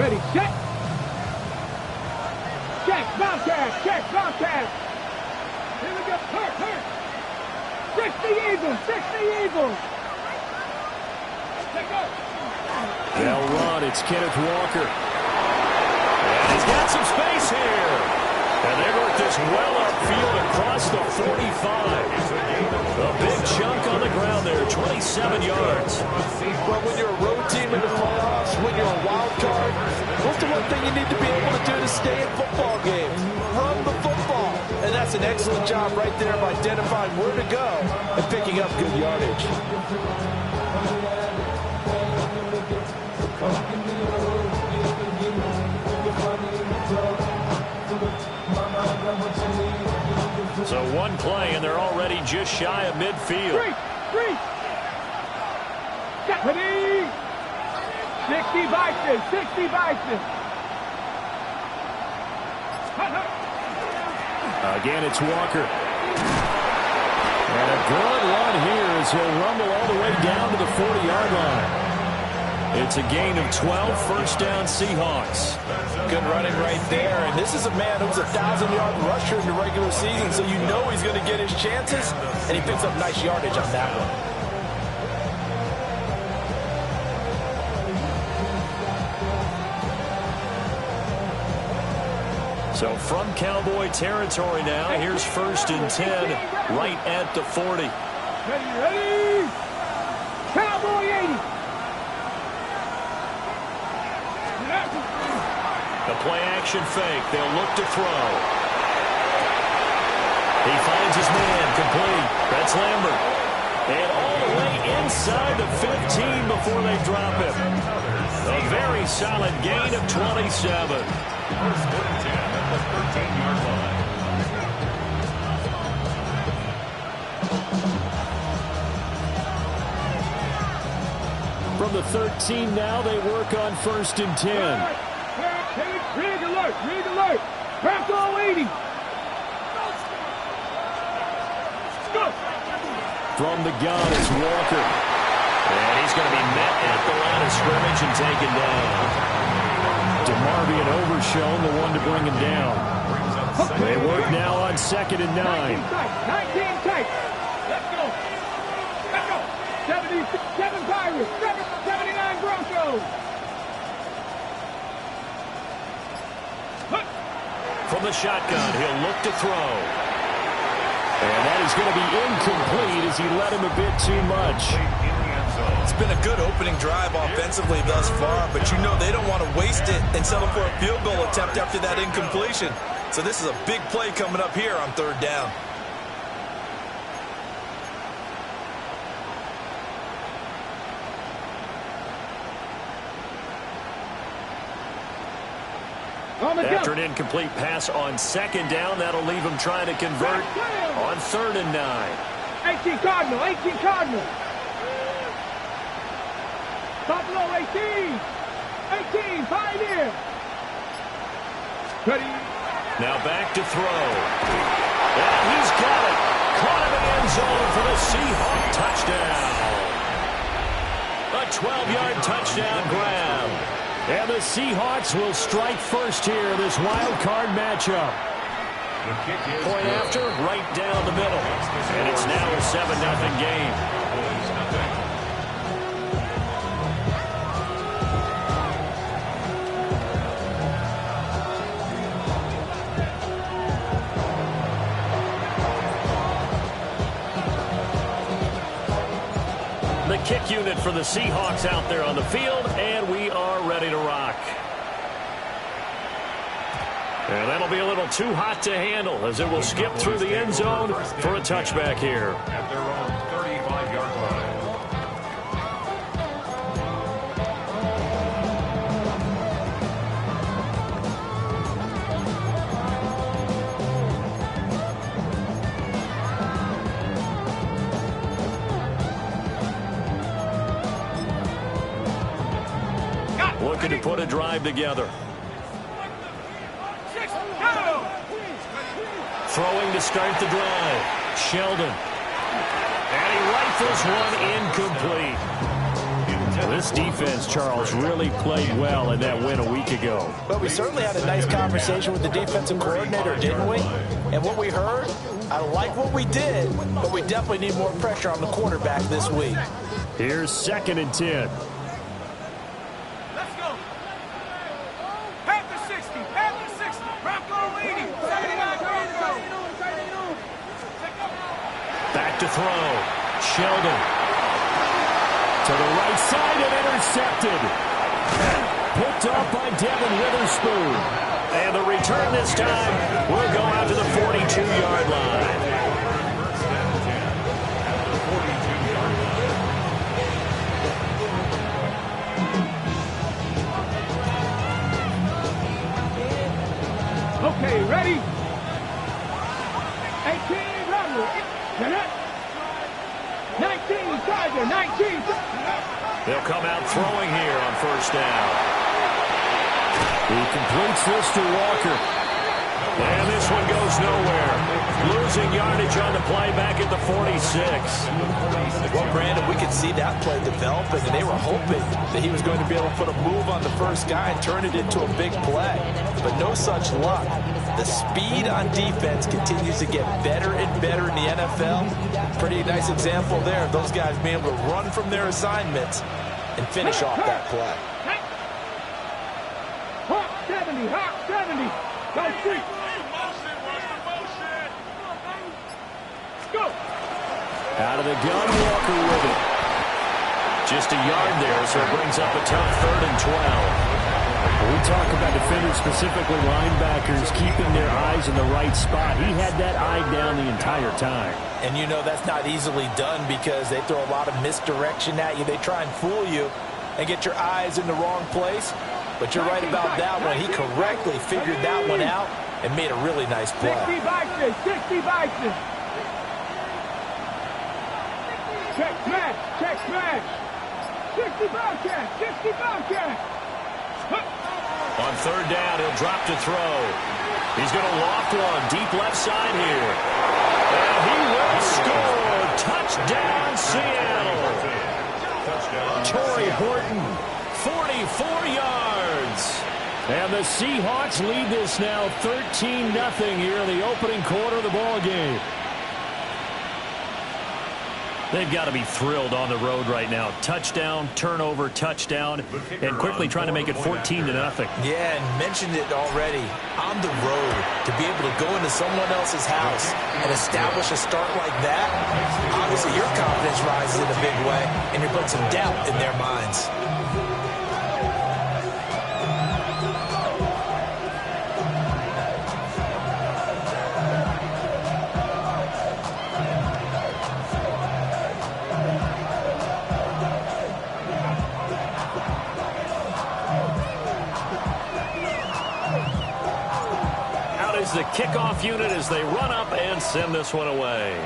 Ready, check. Check, Bobcat, check, Bobcat. Here we go, hurt. 60 Eagles, 60 Eagles. They'll run. It's Kenneth Walker. And he's got some space here. And they work this well upfield across the 45. A big chunk on the ground there, 27 yards. Well, when you're a road team in the playoffs, when you're a wild card, what's the one thing you need to be able to do to stay in football games? Run the football. And that's an excellent job right there of identifying where to go and picking up good yardage. So one play, and they're already just shy of midfield. Three. Deputy. 60 Bison, 60 Bison. Again, it's Walker. And a good run here as he'll rumble all the way down to the 40-yard line. It's a gain of 12, first down Seahawks. Good running right there. And this is a man who's a 1,000-yard rusher in the regular season, so you know he's going to get his chances, and he picks up nice yardage on that one. So from Cowboy territory now, here's first and 10 right at the 40. Ready. Cowboy 80. The play-action fake. They'll look to throw. He finds his man complete. That's Lambert. And all the way inside the 15 before they drop him. A very solid gain of 27. First and 10 at the 13-yard line. From the 13 now, they work on first and 10. Rig alert. Bronco 80. Go. From the gun, it's Walker. And he's going to be met at the line of scrimmage and taken down. DeMarvion Overshown, the one to bring him down. They work now on second and 9. 19 tight. Let's go. 77 Pirates. 79 Broncos. From the shotgun, he'll look to throw. And that is going to be incomplete as he led him a bit too much. It's been a good opening drive offensively thus far, but you know they don't want to waste it and settle for a field goal attempt after that incompletion. So this is a big play coming up here on third down. After an incomplete pass on second down, that'll leave him trying to convert on third and 9. 18 Cardinal. Buffalo 18, Pioneer. Ready. Now back to throw. And he's got it. Caught in the end zone for the Seahawk touchdown. A 12-yard touchdown grab. And the Seahawks will strike first here in this wild card matchup. Point after, right down the middle. And it's now a 7-0 game. The kick unit for the Seahawks out there on the field, and we are ready to rock. And that'll be a little too hot to handle as it will skip through the end zone for a touchback here. At their own 35-yard line. Looking to put a drive together. Throwing to start the drive. Sheldon. And he rifles one incomplete. This defense, Charles, really played well in that win a week ago. But we certainly had a nice conversation with the defensive coordinator, didn't we? And what we heard, I like what we did, but we definitely need more pressure on the quarterback this week. Here's 2nd and 10. Let's go. Panther 60, Panther 60. Bronco leading. Back to throw. Sheldon. To the right side and intercepted. Picked off by Devin Witherspoon. And the return this time will go out to the 42-yard line. Okay, ready? 18, Rumble. 19, Tiger, 19. They'll come out throwing here on 1st down. He completes this to Walker. And this one goes nowhere. Losing yardage on the play back at the 46. Well, Brandon, we could see that play developing, and they were hoping that he was going to be able to put a move on the first guy and turn it into a big play. But no such luck. The speed on defense continues to get better and better in the NFL. Pretty nice example there of those guys being able to run from their assignments and finish off that play. Hawk 70, Hawk 70. Go street. Go. Out of the gun, Walker with it. Just a yard there, so it brings up a tough 3rd and 12. When we talk about defenders, specifically linebackers, keeping their eyes in the right spot, he had that eye down the entire time. And you know that's not easily done because they throw a lot of misdirection at you. They try and fool you and get your eyes in the wrong place. But you're right about that one. He correctly figured that one out and made a really nice play. 60 Bison, 60 Bison. Check smash, check smash. 60 Bobcat, 60 Bobcat. On 3rd down, he'll drop to throw. He's going to loft one deep left side here. And he will score. Touchdown, Seattle. Torrey Horton, 44 yards. And the Seahawks lead this now 13-0 here in the opening quarter of the ball game. They've got to be thrilled on the road right now. Touchdown, turnover, touchdown, and quickly trying to make it 14-0. Yeah, and mentioned it already. On the road, to be able to go into someone else's house and establish a start like that, obviously your confidence rises in a big way, and you're putting some doubt in their minds. The kickoff unit as they run up and send this one away.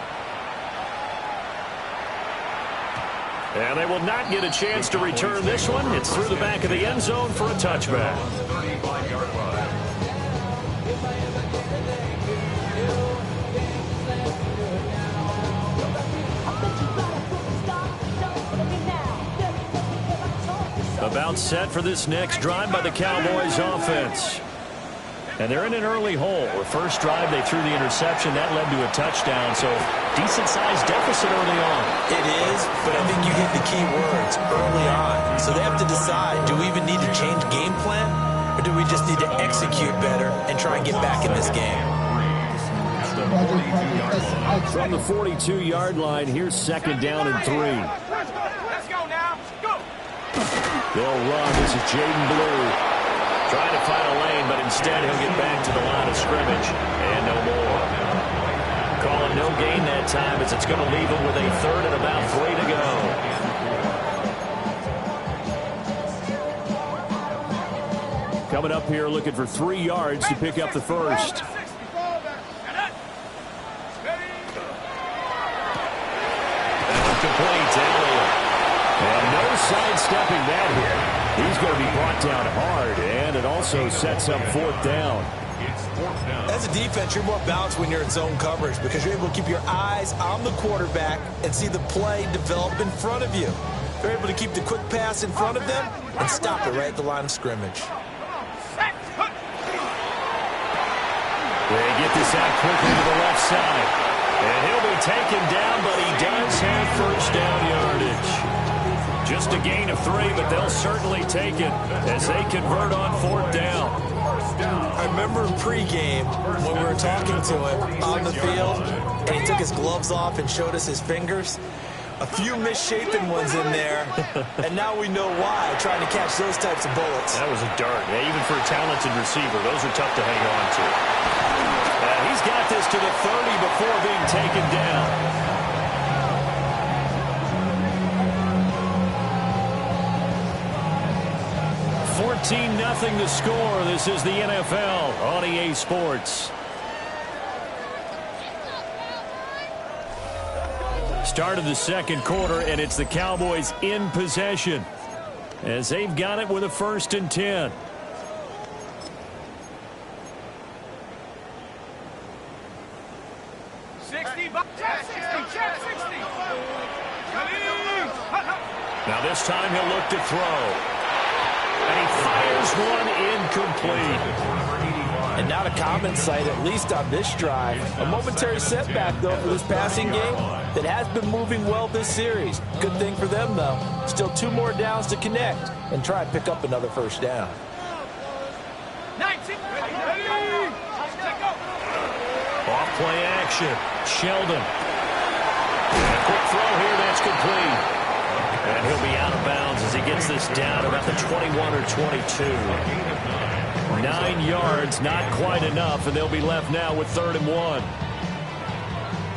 And they will not get a chance to return this one. It's through the back of the end zone for a touchback. About set for this next drive by the Cowboys offense. And they're in an early hole. The first drive, they threw the interception. That led to a touchdown, so decent-sized deficit early on. It is, but I think you hit the key words, early on. So they have to decide, do we even need to change game plan, or do we just need to execute better and try and get back in this game? From the 42-yard line, here's 2nd down and 3. Let's go now. Go. They'll run. This is Jaden Blue. Trying to find a lane, but instead he'll get back to the line of scrimmage and no more. Calling no gain that time as it's going to leave him with a 3rd and about 3 to go. Coming up here looking for 3 yards to pick up the first. Complete Elliott. And no sidestepping that here. He's going to be brought down hard, and it also sets up 4th down. As a defense, you're more balanced when you're in zone coverage because you're able to keep your eyes on the quarterback and see the play develop in front of you. They're able to keep the quick pass in front of them and stop it right at the line of scrimmage. They get this out quickly to the left side. And he'll be taken down, but he does have first down yardage. Just a gain of 3, but they'll certainly take it as they convert on 4th down. I remember pregame when we were talking to him on the field, and he took his gloves off and showed us his fingers. A few misshapen ones in there, and now we know why, trying to catch those types of bullets. That was a dart. Yeah, even for a talented receiver, those are tough to hang on to. He's got this to the 30 before being taken down. $14-0 to score. This is the NFL on EA Sports. Start of the second quarter, and it's the Cowboys in possession as they've got it with a 1st and 10. Now this time he'll look to throw. And he fires one incomplete. And not a common sight, at least on this drive. A momentary setback, though, for this passing game that has been moving well this series. Good thing for them, though. Still 2 more downs to connect and try and pick up another 1st down. Off play action. Sheldon. And a quick throw here, that's complete. And he'll be out of bounds as he gets this down about the 21 or 22. 9 yards, not quite enough, and they'll be left now with 3rd and 1.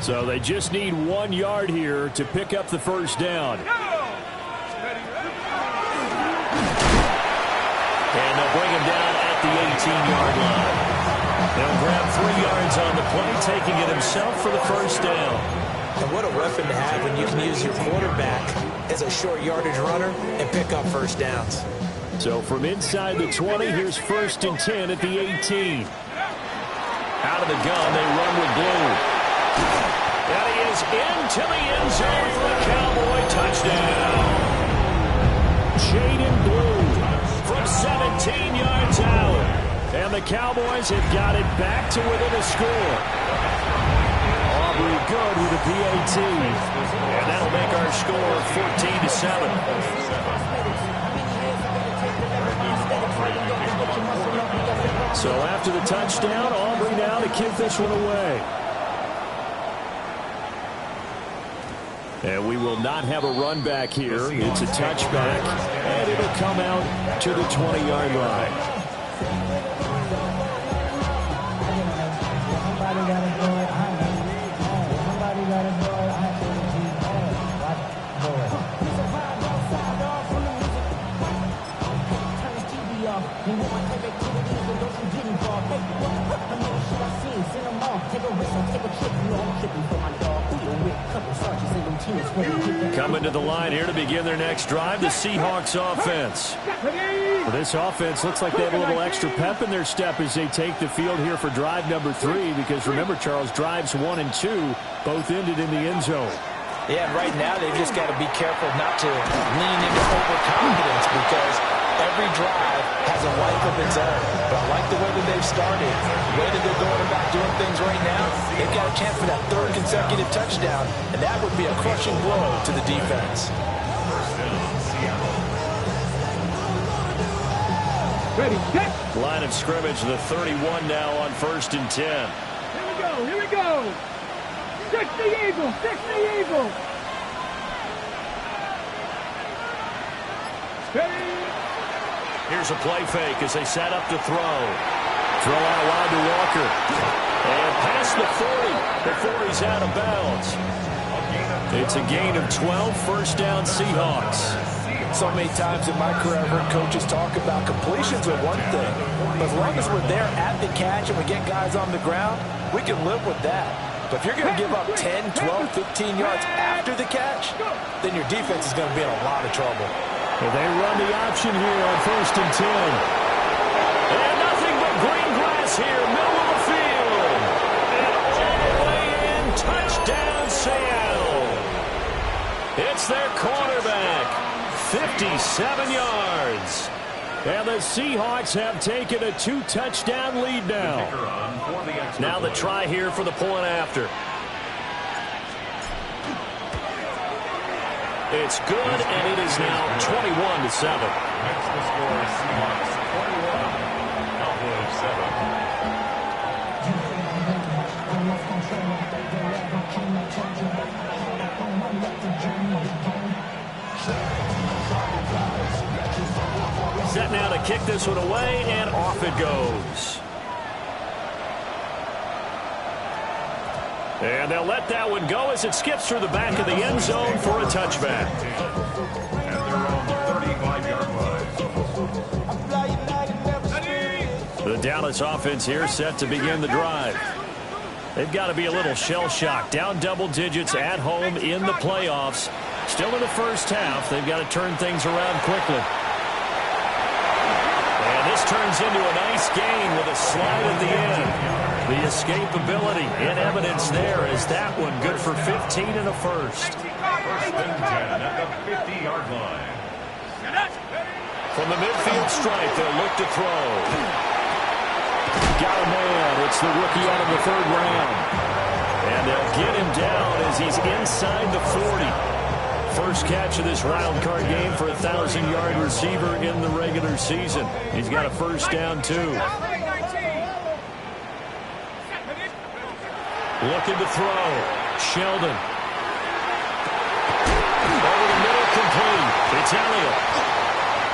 So they just need 1 yard here to pick up the 1st down. And they'll bring him down at the 18-yard line. They'll grab 3 yards on the play, taking it himself for the 1st down. And what a weapon to have when you can use your quarterback as a short yardage runner and pick up 1st downs. So from inside the 20, here's 1st and 10 at the 18. Out of the gun, they run with Blue. And he is into the end zone for a Cowboy touchdown. Jaden Blue from 17 yards out. And the Cowboys have got it back to within a score. Aubrey good with a PAT. And that'll make our score 14-7. So after the touchdown, Aubrey now to kick this one away. And we will not have a run back here. It's a touchback, and it'll come out to the 20-yard line. Coming to the line here to begin their next drive, the Seahawks offense. Well, this offense looks like they have a little extra pep in their step as they take the field here for drive number 3, because remember, Charles, drives 1 and 2 both ended in the end zone. Yeah, and right now they've just got to be careful not to lean into overconfidence, because every drive has a life of its own. But I like the way that they've started, the way that they're going about doing things right now. They've got a chance for that 3rd consecutive touchdown, and that would be a crushing blow to the defense. Ready, set. Line of scrimmage, the 31 now on 1st and 10. Here we go, here we go. 6 the Eagles, 6 the Eagles. Steady. Here's a play fake as they set up to throw. Throw out wide to Walker. And past the 40. The 40's out of bounds. It's a gain of 12, 1st down Seahawks. So many times in my career, I've heard coaches talk about completions are one thing. But as long as we're there at the catch and we get guys on the ground, we can live with that. But if you're going to give up 10, 12, 15 yards after the catch, then your defense is going to be in a lot of trouble. Well, they run the option here on 1st and 10. And nothing but green grass here, middle of the field. And all the way in, touchdown Seattle. It's their quarterback, 57 yards. And the Seahawks have taken a 2-touchdown lead now. Now the try here for the point after. It's good, and it is now 21-7. Next the score is Seahawks 21, Cowboys 7. Set now to kick this one away, and off it goes. And they'll let that one go as it skips through the back of the end zone for a touchback. And they're on the 35-yard line. The Dallas offense here set to begin the drive. They've got to be a little shell-shocked. Down double digits at home in the playoffs. Still in the first half. They've got to turn things around quickly. And this turns into a nice gain with a slide at the end. The escapability in evidence there is that one good for 15 and a first. First and 10 at the 50-yard line. From the midfield stripe, they'll look to throw. Got a man. It's the rookie out of the third round. And they'll get him down as he's inside the 40. First catch of this wild card game for a 1,000-yard receiver in the regular season. He's got a first down, too. Looking to throw. Sheldon. Over the middle, complete. It's Elliott.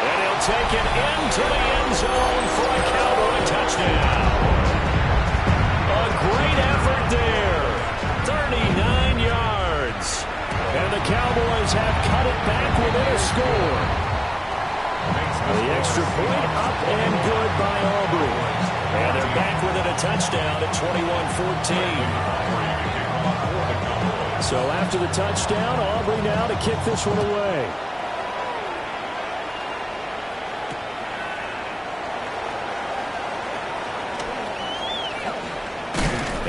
And he'll take it into the end zone for a Cowboy touchdown. A great effort there. 39 yards. And the Cowboys have cut it back within a score. The extra point up and good by Aubrey. And they're back within a touchdown at 21-14. So after the touchdown, Aubrey now to kick this one away.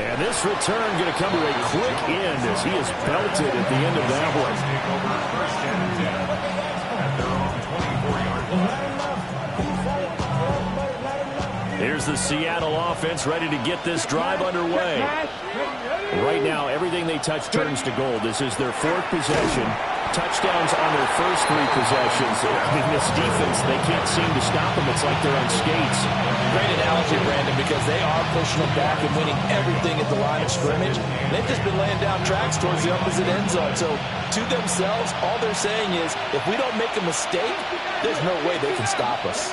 And this return going to come to a quick end as he is belted at the end of that one. First and 10 at their own 24-yard line. Here's the Seattle offense ready to get this drive underway. Right now, everything they touch turns to gold. This is their fourth possession. Touchdowns on their first three possessions. I mean, this defense, they can't seem to stop them. It's like they're on skates. Great analogy, Brandon, because they are pushing them back and winning everything at the line of scrimmage. They've just been laying down tracks towards the opposite end zone. So to themselves, all they're saying is, if we don't make a mistake, there's no way they can stop us.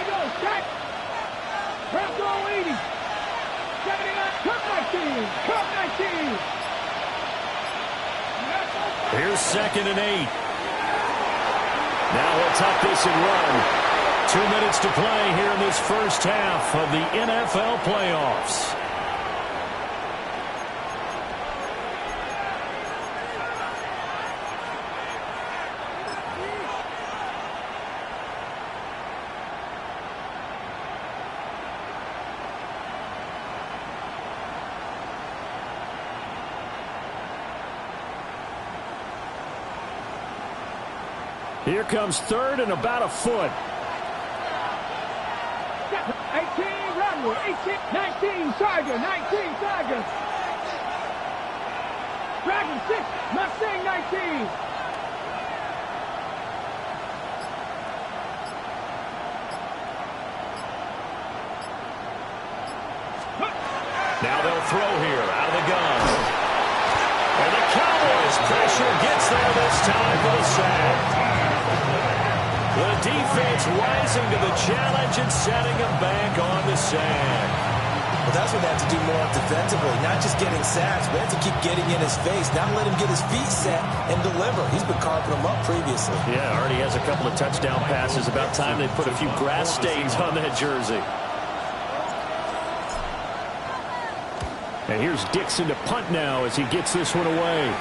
Here's 2nd and 8. Now he'll tuck this and run. 2 minutes to play here in this first half of the NFL playoffs. Here comes 3rd and about a foot. 18, Rumble, 18, 19, Tiger, 19, Tiger. Dragon 6, Mustang 19. Now they'll throw here out of the gun. And the Cowboys pressure gets there this time for the sack. The defense rising to the challenge and setting them back on the sack. Well, that's what they have to do more defensively, not just getting sacks, but have to keep getting in his face, not let him get his feet set and deliver. He's been carving them up previously. Yeah, already has a couple of touchdown passes. About time they put a few grass stains on that jersey. And here's Dixon to punt now as he gets this one away.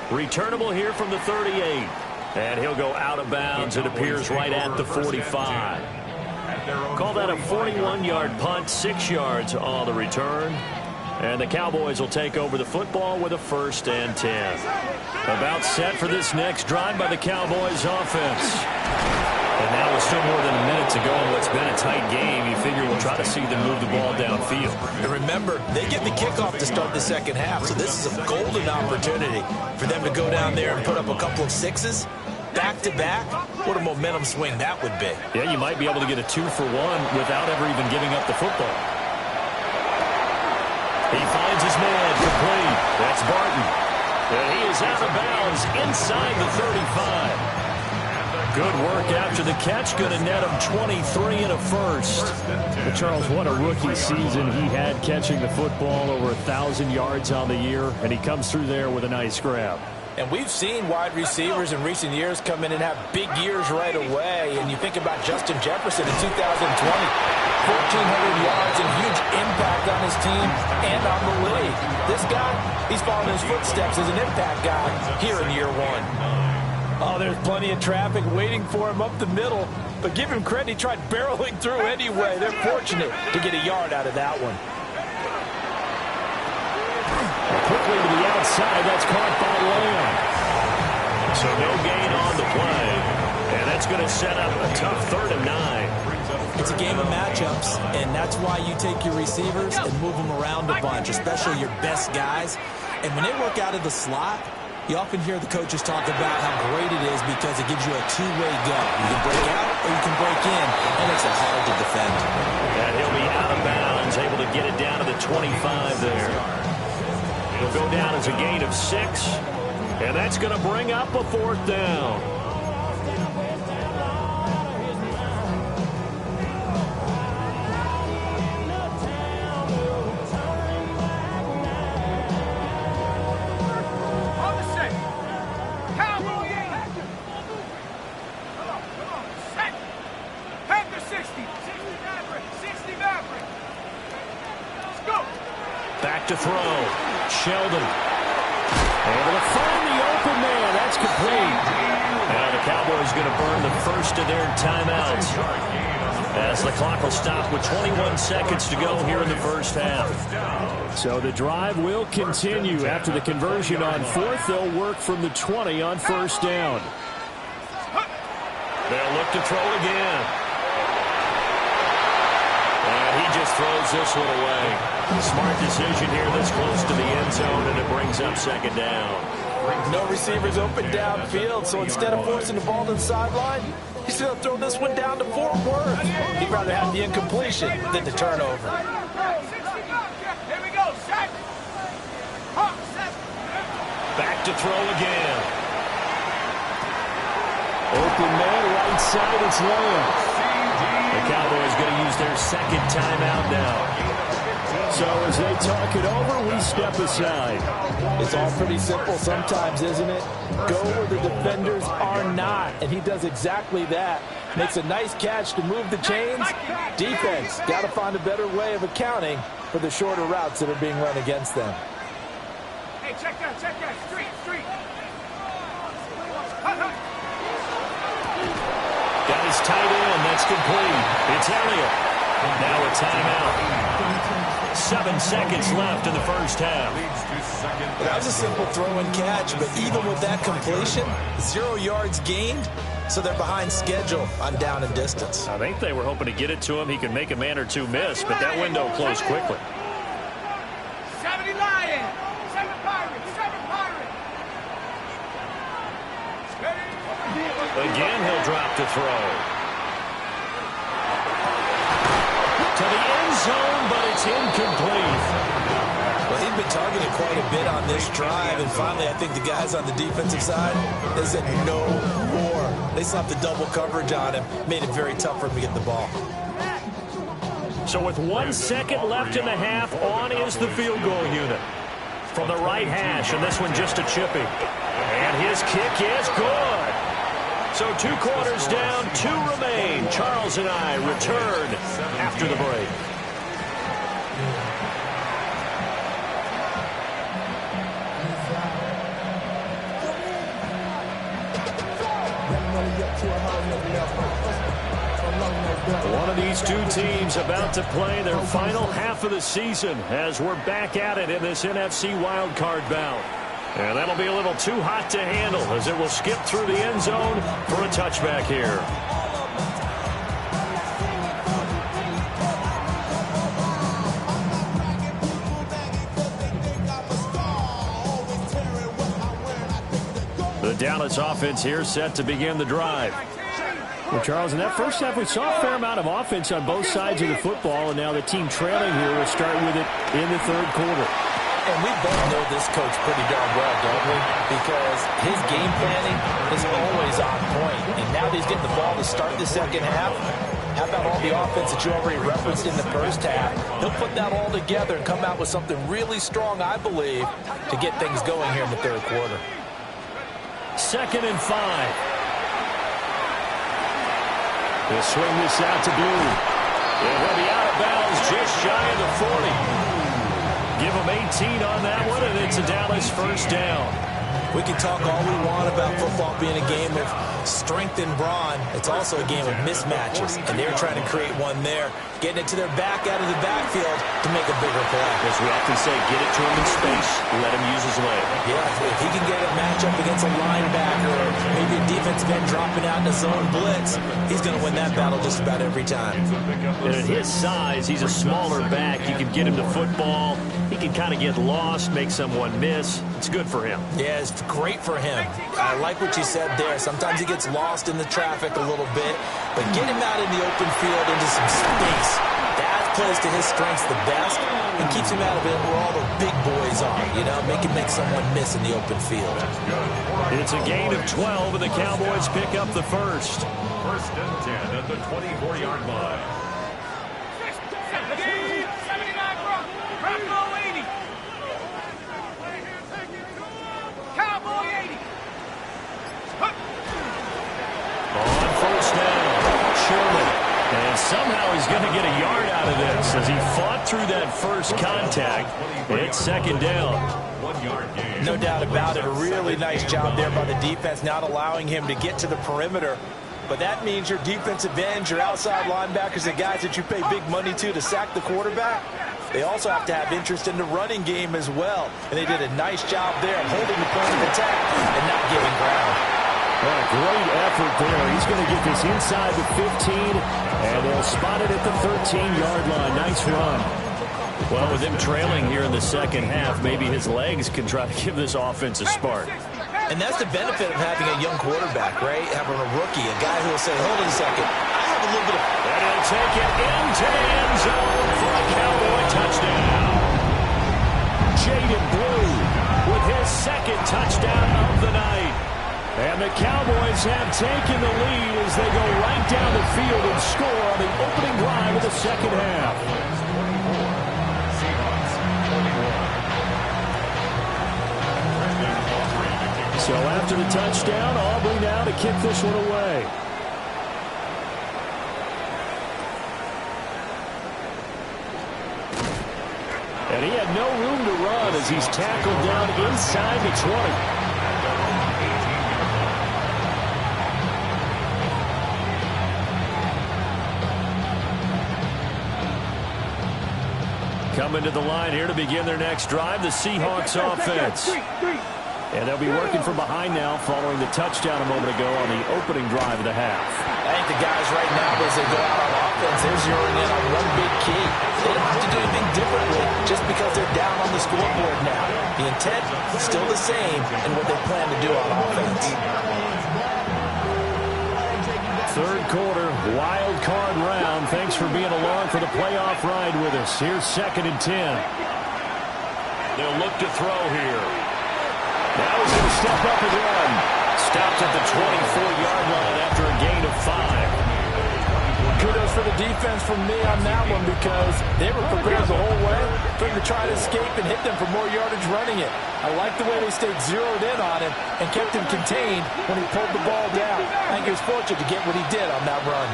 Returnable here from the 38. And he'll go out of bounds. It appears right at the 45. Call that a 41-yard punt, 6 yards on the return. And the Cowboys will take over the football with a 1st and 10. About set for this next drive by the Cowboys offense. And now with still more than a minute to go in what's been a tight game, you figure we'll try to see them move the ball downfield. And remember, they get the kickoff to start the second half, so this is a golden opportunity for them to go down there and put up a couple of sixes. Back-to-back, what a momentum swing that would be. Yeah, you might be able to get a 2-for-1 without ever even giving up the football. He finds his man complete. That's Barton. And he is out of bounds inside the 35. Good work after the catch. Going to net him 23 and a 1st. But Charles, what a rookie season he had catching the football, over 1,000 yards on the year, and he comes through there with a nice grab. And we've seen wide receivers in recent years come in and have big years right away. And you think about Justin Jefferson in 2020. 1,400 yards and huge impact on his team and on the league. This guy, he's following his footsteps as an impact guy here in year 1. Oh, there's plenty of traffic waiting for him up the middle. But give him credit, he tried barreling through anyway. They're fortunate to get a yard out of that one. Quickly to the outside, that's caught by Lamb. So no gain on the play. And that's going to set up a tough 3rd and 9. It's a game of matchups, and that's why you take your receivers and move them around a bunch, especially your best guys. And when they work out of the slot, you often hear the coaches talk about how great it is because it gives you a two-way go. You can break out or you can break in, and it's hard to defend. And he'll be out of bounds, able to get it down to the 25 there. He'll go down as a gain of 6, and that's going to bring up a 4th down. Back to throw. Sheldon. Able to find the open man. That's complete. Now the Cowboys going to burn the first of their timeouts, as the clock will stop with 21 seconds to go here in the first half. So the drive will continue. After the conversion on 4th, they'll work from the 20 on 1st down. They'll look to throw again. And he just throws this one away. Smart decision here this close to the end zone, and it brings up 2nd down. No receivers open downfield, so instead of forcing the ball to the sideline, he's going to throw this one down to Fort Worth. He'd rather have the incompletion than the turnover. Back to throw again. Open man, right side, it's Lamb. The Cowboys going to use their 2nd timeout now. So as they talk it over, we step aside. It's all pretty simple sometimes, isn't it? Go where the defenders are not, and he does exactly that. Makes a nice catch to move the chains. Defense got to find a better way of accounting for the shorter routes that are being run against them. Hey, check that, street. Got his tight end, that's complete. It's Elliott. Now a timeout. 7 seconds left in the first half. That was a simple throw and catch, but even with that completion, 0 yards gained, so they're behind schedule on down and distance. I think they were hoping to get it to him. He could make a man or two miss, but that window closed quickly. 70 Lions, 7 Pirates, 7 Pirates. Again, he'll drop to throw. To the end zone, but it's incomplete. Well, he'd been targeted quite a bit on this drive, and finally I think the guys on the defensive side, they said no more. They slapped the double coverage on him, made it very tough for him to get the ball. So with 1 second left in the half, on is the field goal unit. From the right hash, and this one just a chippy. And his kick is good. So 2 quarters down, 2 remain. Charles and I return after the break. One of these two teams about to play their final half of the season as we're back at it in this NFC wildcard bout. And that'll be a little too hot to handle as it will skip through the end zone for a touchback here. The Dallas offense here set to begin the drive. Well, Charles, in that first half, we saw a fair amount of offense on both sides of the football, and now the team trailing here will start with it in the third quarter. And we both know this coach pretty darn well, don't we? Because his game planning is always on point. And now that he's getting the ball to start the second half, how about all the offense that you already referenced in the first half? He'll put that all together and come out with something really strong, I believe, to get things going here in the third quarter. 2nd and 5. They'll swing this out to Blue. It will be out of bounds just shy of the 40. Give them 18 on that one, and it's a Dallas first down. We can talk all we want about football being a game of strength and brawn. It's also a game of mismatches, and they're trying to create one there, getting it to their back out of the backfield to make a bigger play. As we often say, get it to him in space, let him use his leg. Yeah, if he can get a matchup against a linebacker or maybe a defensive end dropping out in a zone blitz, he's going to win that battle just about every time. And at his size, he's a smaller back. You can get him to football. He can kind of get lost, make someone miss. It's good for him. Yeah, it's great for him. I like what you said there. Sometimes he gets lost in the traffic a little bit, but get him out in the open field into some space. That plays to his strengths the best and keeps him out of it where all the big boys are, you know, make someone miss in the open field. It's a gain of 12, and the Cowboys pick up the first. 1st and 10 at the 24-yard line. On first down, Sherman. And somehow he's going to get a yard out of this as he fought through that first contact. It's 2nd down. 1 yard gain. No doubt about it. A really nice job there by the defense, not allowing him to get to the perimeter. But that means your defensive ends, your outside linebackers, the guys that you pay big money to sack the quarterback, they also have to have interest in the running game as well. And they did a nice job there of holding the point of attack and not giving ground. Well, a great effort there. He's going to get this inside the 15, and they'll spot it at the 13-yard line. Nice run. Well, with him trailing here in the second half, maybe his legs can try to give this offense a spark. And that's the benefit of having a young quarterback, right? Having a rookie, a guy who will say, hold on a second, I have a little bit of... And he'll take it into the end zone for a Cowboy touchdown. Jaden Blue with his 2nd touchdown of the night. And the Cowboys have taken the lead as they go right down the field and score on the opening drive of the second half. So after the touchdown, Aubrey now to kick this one away. And he had no room to run as he's tackled down inside the 20. Coming to the line here to begin their next drive, the Seahawks offense. And they'll be working from behind now following the touchdown a moment ago on the opening drive of the half. I think the guys right now, as they go out on offense, they're zeroing in on one big key. They don't have to do anything differently just because they're down on the scoreboard now. The intent is still the same in what they plan to do on offense. Third quarter, wild card round. Thanks for being along for the playoff ride with us. Here's 2nd and 10. They'll look to throw here. Now he's going to step up and run. Stopped at the 24-yard line after a gain of 5. Kudos for the defense from me on that one because they were prepared the whole way for him to try to escape and hit them for more yardage running it. I like the way they stayed zeroed in on him and kept him contained when he pulled the ball down. I think he was fortunate to get what he did on that run.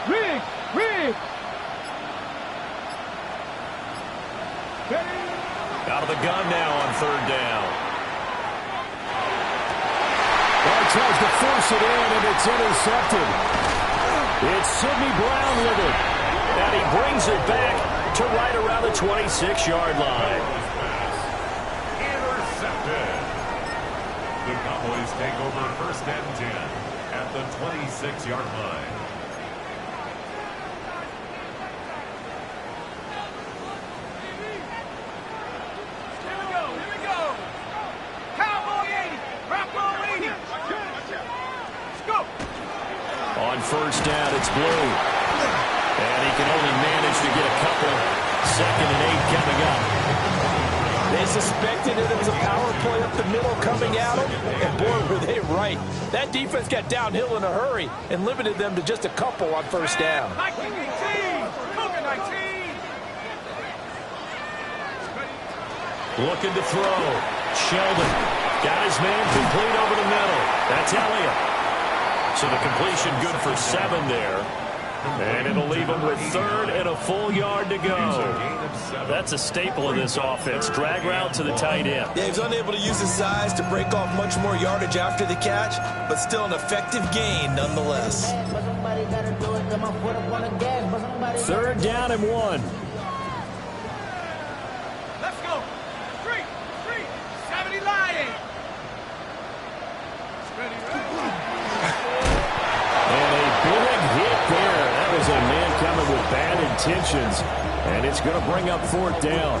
Rig! Out of the gun now on 3rd down. Well, tries to force it in, and it's intercepted. It's Sidney Brown with it. And he brings it back to right around the 26-yard line. Intercepted. The Cowboys take over 1st and 10 at the 26-yard line. On 1st down, it's Blue. And he can only manage to get a couple. 2nd and 8 coming up. They suspected it was a power play up the middle coming at them, and boy, were they right. That defense got downhill in a hurry and limited them to just a couple on 1st down. Looking to throw. Sheldon got his man complete over the middle. That's Elliott. So the completion good for 7 there. And it'll leave him with 3rd and a full yard to go. That's a staple of this offense. Drag route to the tight end. Yeah, he's unable to use his size to break off much more yardage after the catch, but still an effective gain nonetheless. 3rd down and 1. Let's go. 3, 70 Lions. And a big hit there. That was a man coming with bad intentions. And it's going to bring up 4th down.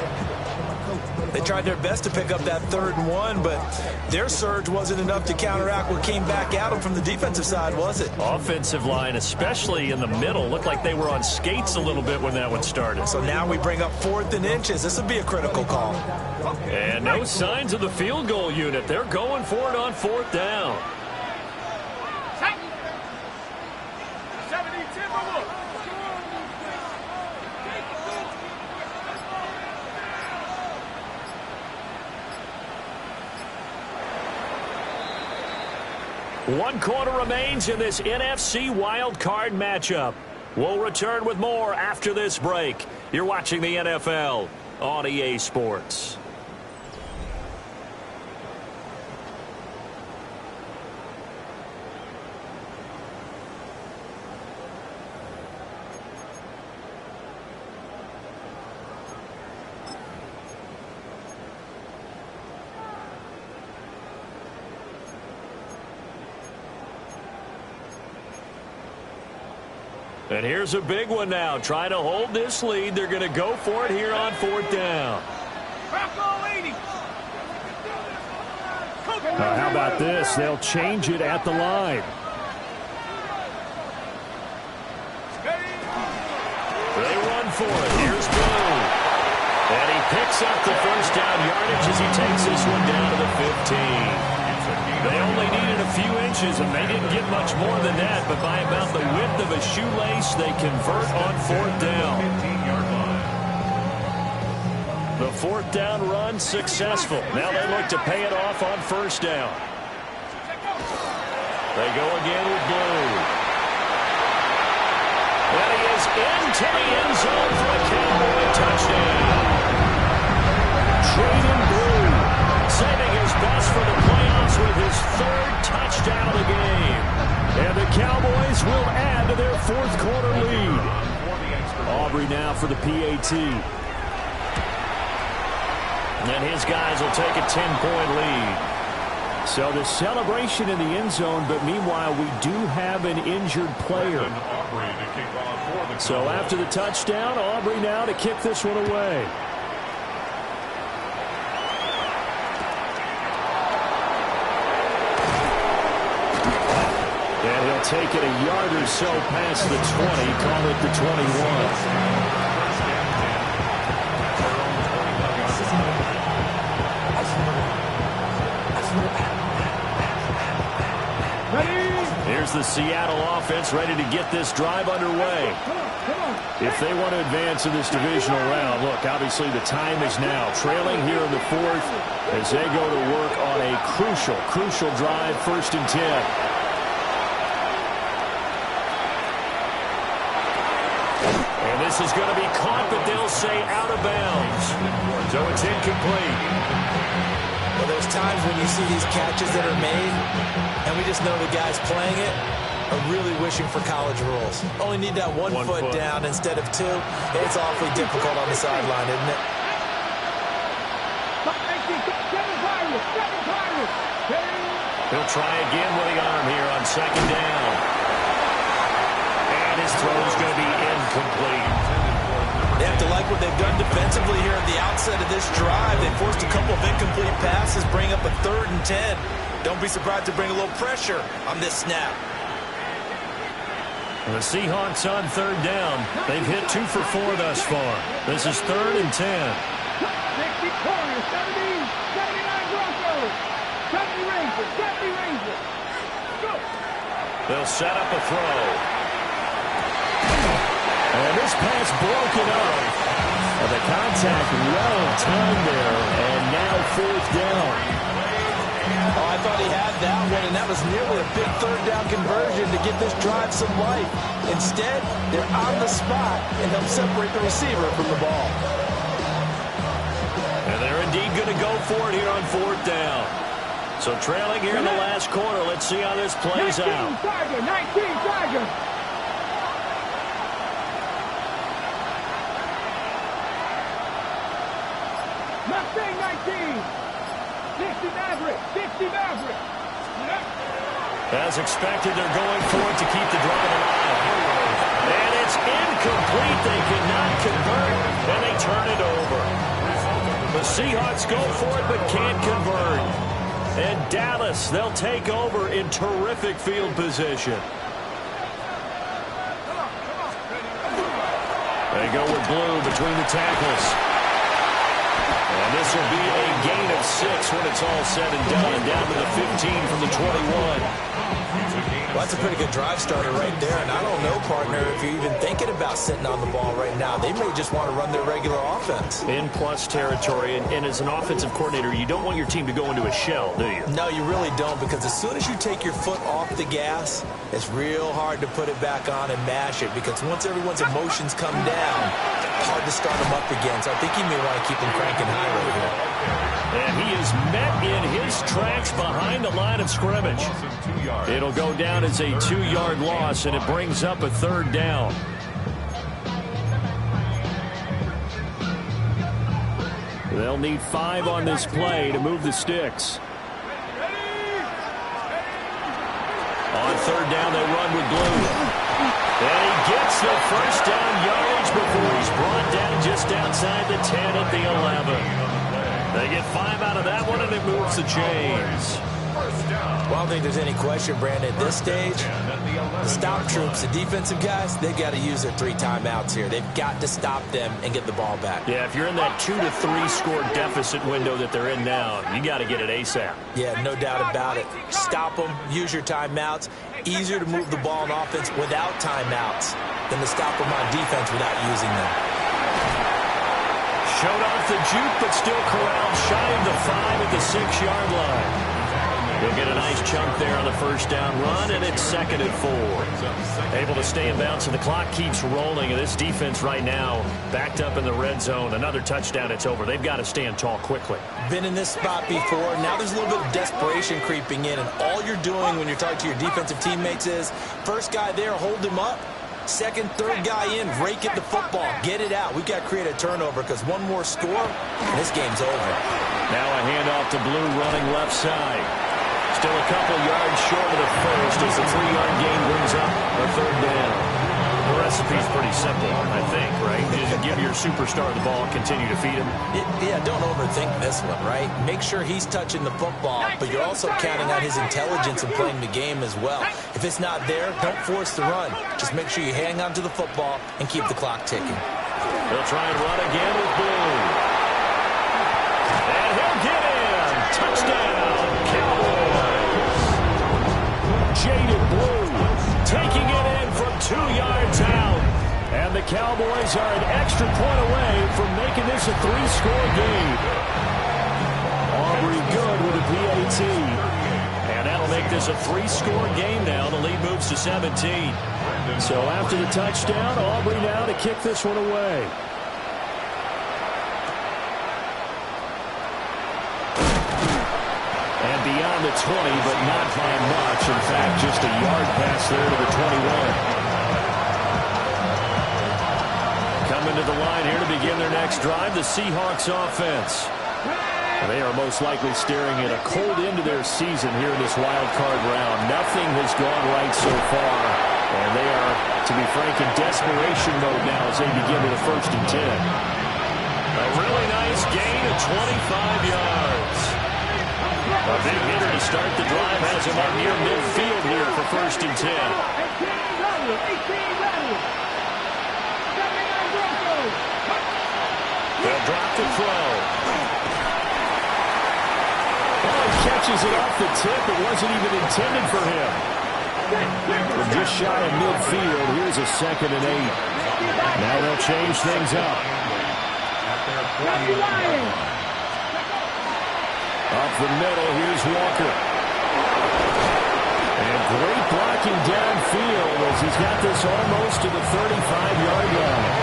They tried their best to pick up that 3rd and 1, but their surge wasn't enough to counteract what came back at them from the defensive side, was it? Offensive line, especially in the middle, looked like they were on skates a little bit when that one started. So now we bring up 4th and inches. This would be a critical call. And no signs of the field goal unit. They're going for it on 4th down. 70 Timberwolves. One quarter remains in this NFC wild card matchup. We'll return with more after this break. You're watching the NFL on EA Sports. And here's a big one now. Trying to hold this lead. They're going to go for it here on 4th down. How about this? They'll change it at the line. They run for it. Here's Blue. And he picks up the 1st down yardage as he takes this one down to the 15. They only needed a few inches, and they didn't get much more than that, but by about the width of a shoelace, they convert on 4th down. The 4th down run successful. Now they look to pay it off on 1st down. They go again with Blue. And he is into the end zone for a Cowboy touchdown. Traden Blue saving his best for the playoffs with his 3rd touchdown of the game. And the Cowboys will add to their 4th quarter lead. Aubrey now for the PAT. And his guys will take a 10-point lead. So the celebration in the end zone, but meanwhile we do have an injured player. So after the touchdown, Aubrey now to kick this one away. And he'll take it a yard or so past the 20, call it the 21. Here's the Seattle offense ready to get this drive underway. If they want to advance in this divisional round, look, obviously the time is now. Trailing here in the 4th as they go to work on a crucial drive, 1st and 10. And this is going to be caught, but they'll say out of bounds. So it's incomplete. Well, there's times when you see these catches that are made, and we just know the guys playing it are really wishing for college rules. Only need that one foot down instead of two. It's awfully difficult on the sideline, isn't it? He'll try again with the arm here on second down. And his throw is going to be incomplete. They have to like what they've done defensively here at the outset of this drive. They forced a couple of incomplete passes, bring up a 3rd and 10. Don't be surprised to bring a little pressure on this snap. The Seahawks on 3rd down. They've hit 2 for 4 thus far. This is 3rd and 10. 60 corners, 70, 79 Broncos, 70 Rangers, 70 Rangers. Go. They'll set up a throw. And this pass broken up. And the contact well timed there. And now 4th down. Oh, I thought he had that one, and that was nearly a big 3rd down conversion to give this drive some life. Instead, they're on the spot and help separate the receiver from the ball. And they're indeed going to go for it here on 4th down. So trailing here in the last quarter. Let's see how this plays 19 out. Tiger, 19 Tiger. Mustang 19. 60 Maverick, 60 Maverick. As expected, they're going for it to keep the drive alive. And it's incomplete. They could not convert, and they turn it over. The Seahawks go for it, but can't convert. And Dallas, they'll take over in terrific field position. They go with blue between the tackles. And this will be a gain of 6 when it's all said and done. Down to the 15 from the 21. Well, that's a pretty good drive starter right there. And I don't know, partner, if you're even thinking about sitting on the ball right now. They may just want to run their regular offense. In plus territory. And as an offensive coordinator, you don't want your team to go into a shell, do you? No, you really don't, because as soon as you take your foot off the gas, it's real hard to put it back on and mash it, because once everyone's emotions come down, hard to start them up again. So I think you may want to keep them cranking high right here. And he is met in his tracks behind the line of scrimmage. It'll go down as a 2-yard loss, and it brings up a 3rd down. They'll need 5 on this play to move the sticks. On 3rd down, they run with blue. And he gets the first down yardage before he's brought down just outside the 10 at the 11. They get 5 out of that one, and it moves the chains. Well, I don't think there's any question, Brandon, at this stage, the stop troops, the defensive guys, they've got to use their 3 timeouts here. They've got to stop them and get the ball back. Yeah, if you're in that 2 to 3 score deficit window that they're in now, you got to get it ASAP. Yeah, no doubt about it. Stop them, use your timeouts. Easier to move the ball on offense without timeouts than to stop them on defense without using them. Showed off the juke, but still corralled shy of the 5 at the 6-yard line. They'll get a nice chunk there on the first down run, and it's 2nd and 4. Able to stay in bounds, and the clock keeps rolling. And this defense right now backed up in the red zone. Another touchdown, it's over. They've got to stand tall quickly. Been in this spot before. Now there's a little bit of desperation creeping in, and all you're doing when you're talking to your defensive teammates is, first guy there, hold him up. Second, third guy in, rake at the football. Get it out. We've got to create a turnover, because one more score, and this game's over. Now a handoff to Blue running left side. Still a couple yards short of the first as the 3-yard gain brings up a 3rd down. The recipe's pretty simple, I think, right? Just give your superstar the ball and continue to feed him. Yeah, don't overthink this one, right? Make sure he's touching the football, but you're also counting on his intelligence and playing the game as well. If it's not there, don't force the run. Just make sure you hang on to the football and keep the clock ticking. They'll try and run again with Blue. And he'll get in. Touchdown, Cowboys. Jaded Blue taking it in from 2 yards out. And the Cowboys are an extra point away from making this a 3-score game. Aubrey good with a PAT. And that'll make this a 3-score game now. The lead moves to 17. So after the touchdown, Aubrey now to kick this one away. the 20, but not by much. In fact, just a yard pass there to the 21. Coming to the line here to begin their next drive, the Seahawks offense. They are most likely staring at a cold end to their season here in this wild card round. Nothing has gone right so far, and they are, to be frank, in desperation mode now as they begin with a 1st and 10. A really nice gain of 25 yards. A big hitter to start the drive has him up near midfield here for 1st and 10. They'll drop the throw. Catches it off the tip. It wasn't even intended for him. From just shy of midfield, here's a 2nd and 8. Now they'll change things up. Up the middle, here's Walker. And great blocking downfield as he's got this almost to the 35-yard line.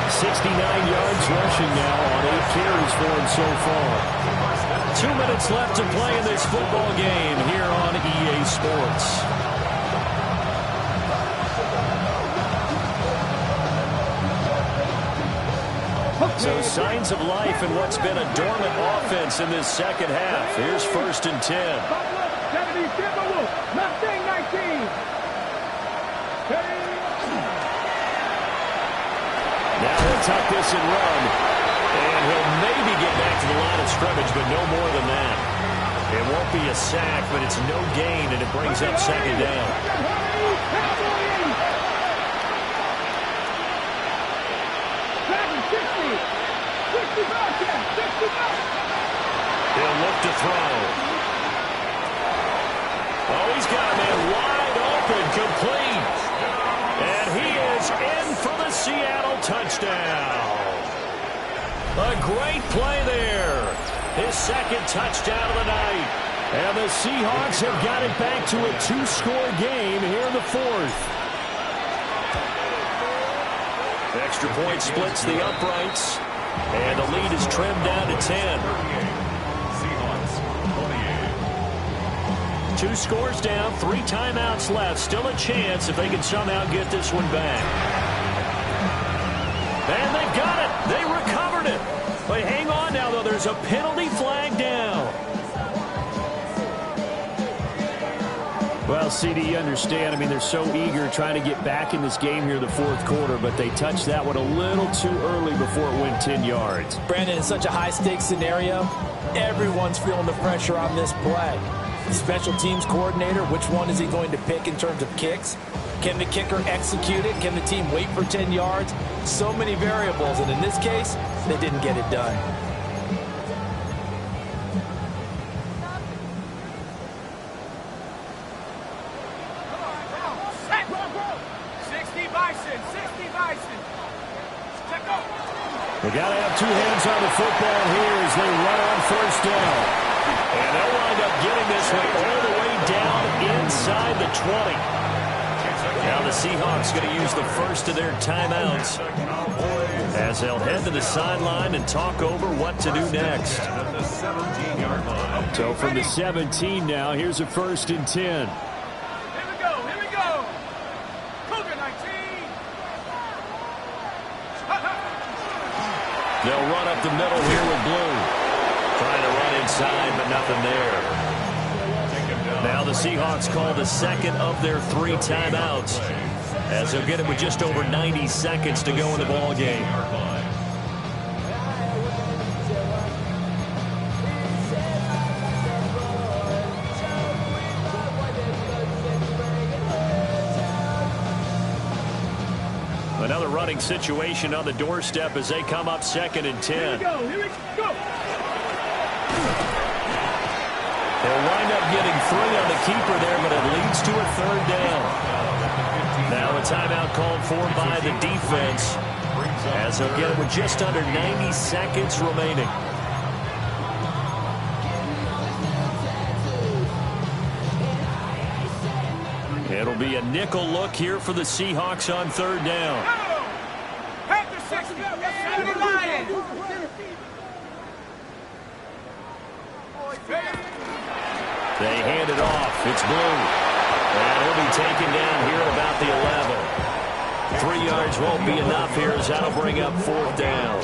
69 yards rushing now on 8 carries for him so far. 2 minutes left to play in this football game here on EA Sports. So signs of life in what's been a dormant offense in this second half. Here's 1st and 10. Now he'll tuck this and run. And he'll maybe get back to the line of scrimmage, but no more than that. It won't be a sack, but it's no gain, and it brings up 2nd down. He'll look to throw. Oh, he's got a man wide open, complete. And he is in for the Seattle touchdown. A great play there. His 2nd touchdown of the night. And the Seahawks have got it back to a 2-score game here in the 4th. The extra point splits the uprights. And the lead is trimmed down to 10. Seahawks, 2 scores down, 3 timeouts left. Still a chance if they can somehow get this one back. And they've got it. They recovered it. But hang on now, though. There's a penalty flag down. Well, CD, you understand. I mean, they're so eager trying to get back in this game here in the 4th quarter, but they touched that one a little too early before it went 10 yards. Brandon, it's such a high-stakes scenario. Everyone's feeling the pressure on this play. The special teams coordinator, which one is he going to pick in terms of kicks? Can the kicker execute it? Can the team wait for 10 yards? So many variables, and in this case, they didn't get it done. They got to have 2 hands on the football here as they run on 1st down. And they'll wind up getting this one all the way down inside the 20. Now the Seahawks going to use the first of their timeouts as they'll head to the sideline and talk over what to do next. So from the 17 now, here's a 1st and 10. They'll run up the middle here with Blue. Trying to run inside, but nothing there. Now the Seahawks call the 2nd of their 3 timeouts as they'll get it with just over 90 seconds to go in the ball game. Another running situation on the doorstep as they come up 2nd and 10. Here we go. They'll wind up getting 3 on the keeper there, but it leads to a 3rd down. Now a timeout called for by the defense as they'll get it with just under 90 seconds remaining. It'll be a nickel look here for the Seahawks on 3rd down. They hand it off. It's Blue. And he'll be taken down here at about the 11. 3 yards won't be enough here as that'll bring up 4th down.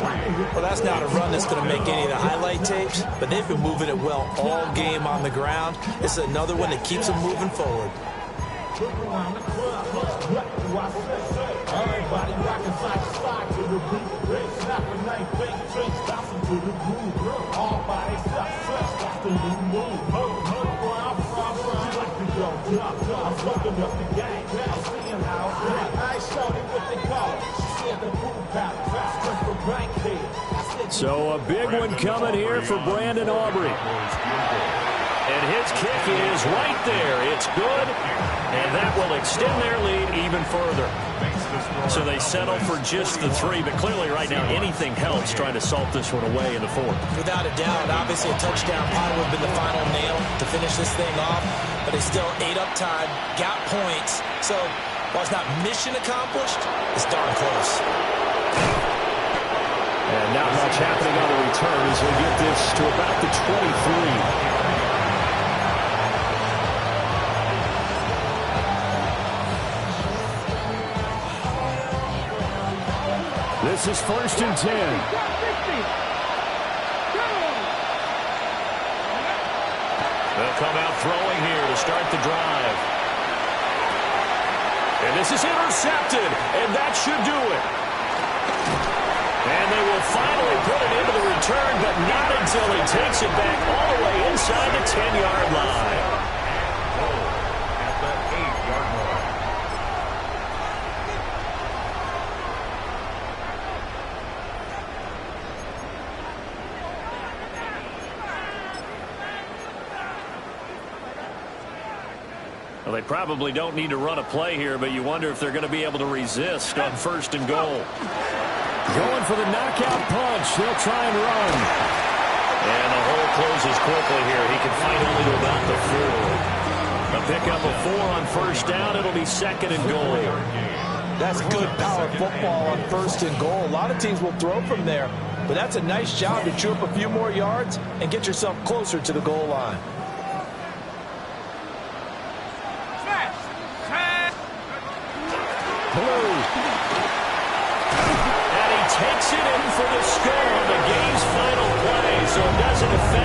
Well, that's not a run that's going to make any of the highlight tapes, but they've been moving it well all game on the ground. It's another one that keeps them moving forward. So a big one coming here for Brandon Aubrey. And his kick is right there. It's good, and that will extend their lead even further. So they settle for just the 3, but clearly right now anything helps trying to salt this one away in the 4th. Without a doubt, obviously a touchdown probably would have been the final nail to finish this thing off, but they still ate up time, got points. So while it's not mission accomplished, it's darn close. And not much happening on the return as they get this to about the 23. This is 1st and 10. They'll come out throwing here to start the drive. And this is intercepted, and that should do it. And they will finally put it into the return, but not until he takes it back all the way inside the 10-yard line. At the 8-yard line. Well, they probably don't need to run a play here, but you wonder if they're going to be able to resist on 1st and goal. Going for the knockout punch. They'll try and run. And the hole closes quickly here. He can fight only to about the 4. A pickup of 4 on 1st down. It'll be 2nd and goal. That's good power football on 1st and goal. A lot of teams will throw from there, but that's a nice job to chew up a few more yards and get yourself closer to the goal line. Blue. And he takes it in for the score on the game's final play, so it doesn't affect